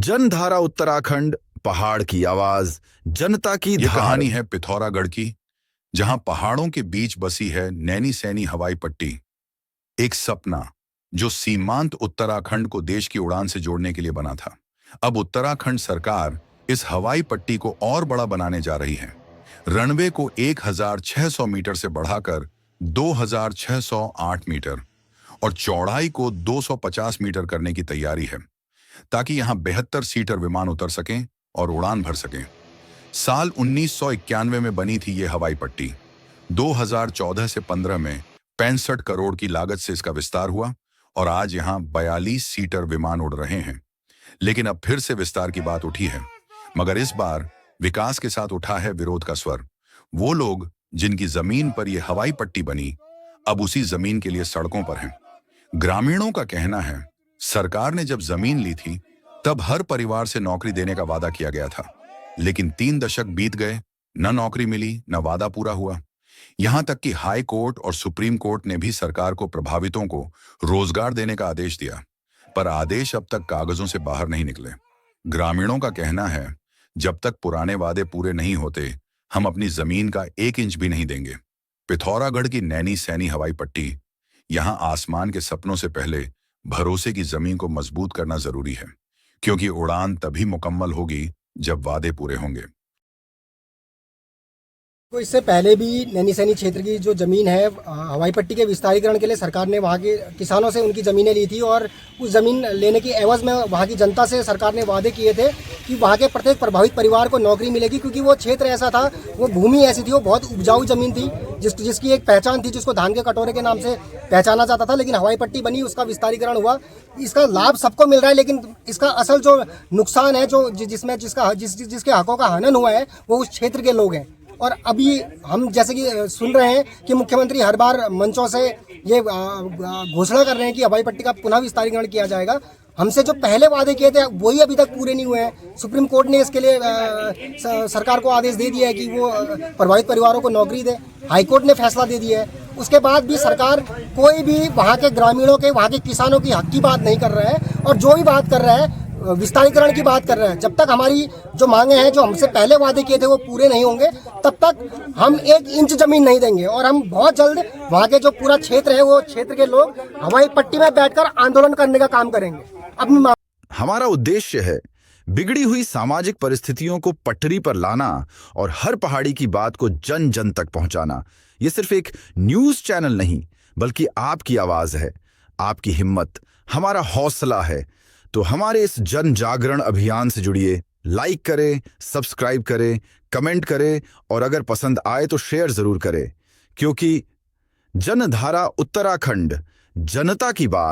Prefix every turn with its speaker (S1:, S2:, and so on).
S1: जनधारा उत्तराखंड, पहाड़ की आवाज, जनता की
S2: ये
S1: धार।
S2: कहानी है पिथौरागढ़ की, जहां पहाड़ों के बीच बसी है नैनी सैनी हवाई पट्टी। एक सपना जो सीमांत उत्तराखंड को देश की उड़ान से जोड़ने के लिए बना था। अब उत्तराखंड सरकार इस हवाई पट्टी को और बड़ा बनाने जा रही है। रनवे को 1600 मीटर से बढ़ाकर 2608 मीटर और चौड़ाई को 250 मीटर करने की तैयारी है, ताकि यहां 72 सीटर विमान उतर सकें और उड़ान भर सकें। साल 1991 में बनी थी ये हवाई पट्टी। 2014 से 15 में 65 करोड़ की लागत से इसका विस्तार हुआ और आज यहां 42 सीटर विमान उड़ रहे हैं। लेकिन अब फिर से विस्तार की बात उठी है, मगर इस बार विकास के साथ उठा है विरोध का स्वर। वो लोग जिनकी जमीन पर यह हवाई पट्टी बनी, अब उसी जमीन के लिए सड़कों पर हैं। ग्रामीणों का कहना है, सरकार ने जब जमीन ली थी तब हर परिवार से नौकरी देने का वादा किया गया था, लेकिन 3 दशक बीत गए, न नौकरी मिली न वादा पूरा हुआ। यहां तक कि हाई कोर्ट और सुप्रीम कोर्ट ने भी सरकार को प्रभावितों को रोजगार देने का आदेश दिया, पर आदेश अब तक कागजों से बाहर नहीं निकले। ग्रामीणों का कहना है, जब तक पुराने वादे पूरे नहीं होते, हम अपनी जमीन का 1 इंच भी नहीं देंगे। पिथौरागढ़ की नैनी सैनी हवाई पट्टी, यहां आसमान के सपनों से पहले भरोसे की जमीन को मजबूत करना जरूरी है, क्योंकि उड़ान तभी मुकम्मल होगी जब वादे पूरे होंगे।
S3: तो इससे पहले भी नैनी सैनी क्षेत्र की जो ज़मीन है हवाई पट्टी के विस्तारीकरण के लिए सरकार ने वहाँ के किसानों से उनकी ज़मीनें ली थी और उस ज़मीन लेने की एवज में वहाँ की जनता से सरकार ने वादे किए थे कि वहाँ के प्रत्येक प्रभावित परिवार को नौकरी मिलेगी, क्योंकि वो क्षेत्र ऐसा था, वो भूमि ऐसी थी, वो बहुत उपजाऊ ज़मीन थी जिसकी एक पहचान थी, जिसको धान के कटोरे के नाम से पहचाना जाता था। लेकिन हवाई पट्टी बनी, उसका विस्तारीकरण हुआ, इसका लाभ सबको मिल रहा है, लेकिन इसका असल जो नुकसान है, जो जिसमें जिसके हकों का हनन हुआ है, वो उस क्षेत्र के लोग हैं। और अभी हम जैसे कि सुन रहे हैं कि मुख्यमंत्री हर बार मंचों से ये घोषणा कर रहे हैं कि हवाई पट्टी का पुनः विस्तारीकरण किया जाएगा। हमसे जो पहले वादे किए थे वही अभी तक पूरे नहीं हुए हैं। सुप्रीम कोर्ट ने इसके लिए सरकार को आदेश दे दिया है कि वो प्रभावित परिवारों को नौकरी दे। हाई कोर्ट ने फैसला दे दिया है। उसके बाद भी सरकार कोई भी वहाँ के ग्रामीणों के, वहाँ के किसानों की हक की बात नहीं कर रहा है, और जो भी बात कर रहा है विस्तारीकरण की बात कर रहे हैं। जब तक हमारी जो मांगे हैं, जो हमसे पहले वादे किए थे, वो पूरे नहीं होंगे, तब तक हम 1 इंच जमीन नहीं देंगे। और हम बहुत जल्द वहाँ के जो पूरा क्षेत्र है, वो क्षेत्र के लोग हवाई पट्टी में बैठकर आंदोलन करने का काम करेंगे। अब
S1: हमारा उद्देश्य है बिगड़ी हुई सामाजिक परिस्थितियों को पटरी पर लाना और हर पहाड़ी की बात को जन जन तक पहुंचाना। ये सिर्फ एक न्यूज चैनल नहीं, बल्कि आपकी आवाज है, आपकी हिम्मत हमारा हौसला है। तो हमारे इस जन जागरण अभियान से जुड़िए, लाइक करें, सब्सक्राइब करें, कमेंट करें और अगर पसंद आए तो शेयर जरूर करें, क्योंकि जनधारा उत्तराखंड, जनता की बात।